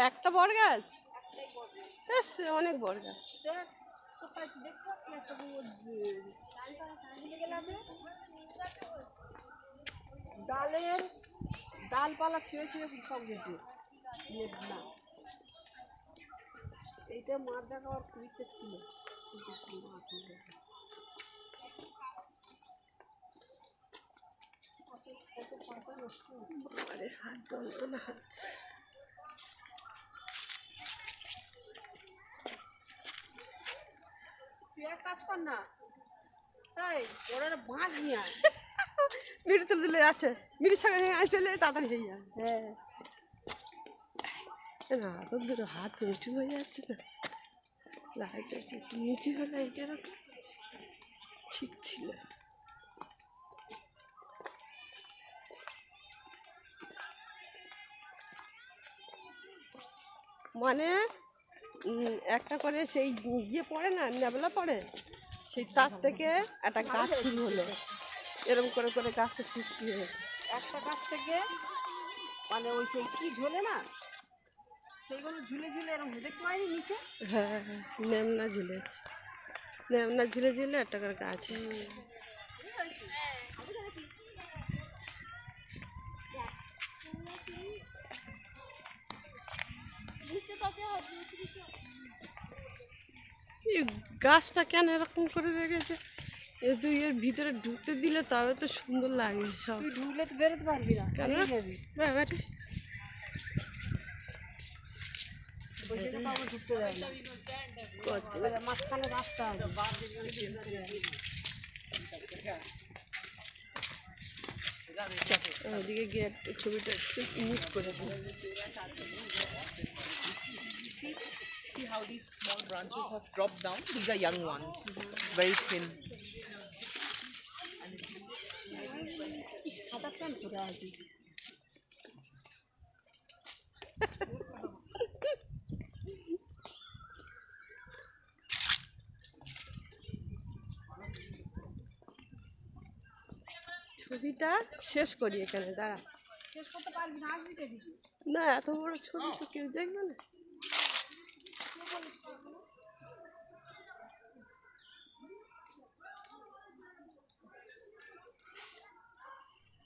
একটা বড় গাছ, বেশ অনেক বড় গাছ। ডালের ডালপালা ছিঁড়ে ছিঁড়ে সব গেছে না। এইটা মার দেখাবার খুব ইচ্ছে ছিল। আরে হাত যন্ত্রণা হচ্ছে। তুই এক কাজ কর না, তাই ওরা বাঁশ নিয়ে আয়। মিড়ি তুলে দিলে যাচ্ছে, মিড়ির সঙ্গে নিয়ে চলে তাড়াতাড়ি হয়ে যায়। হ্যাঁ না তো দুটো হাত নিচু হয়ে যাচ্ছে না, লাইট আছে একটু নিচু হলে এইটা ঠিক ছিল। মানে একটা করে সেই ইয়ে পড়ে না, নেবলা পড়ে, সেই তার থেকে একটা গাছ শুরু হলো, এরকম করে করে গাছের সৃষ্টি হয়েছে। একটা গাছ থেকে মানে ওই সেই কি ঝোলে না, সেইগুলো ঝুলে ঝুলে এরকম দেখতে পাইনি নিচে। হ্যাঁ নেমনা ঝুলেছে, নেমনা ঝুলে ঝুলে একটা করে গাছ হয়েছে। এই গাছটা কেন এরকম করে রেখেছে, তুই এর ভিতরে ঢুকতে দিলে তবে তো সুন্দর লাগে সব। তুই ঢুকলে তো বেরোতে পারবি না, কেন বাবারে ঢুকতে দেয় না, মাঝখানে রাস্তা আছে। ওদিকে গিয়ে একটু ছবিটা একটু মুভ করে দিই। See how these small branches have dropped down? These are young ones, very thin. সাদা প্যান্ট পরে আছে। ছবিটা শেষ করি এখানে, দাঁড়া। শেষ করতে পারবি না, আসবি তো না এত বড় ছবি তো কেউ দেখবে না।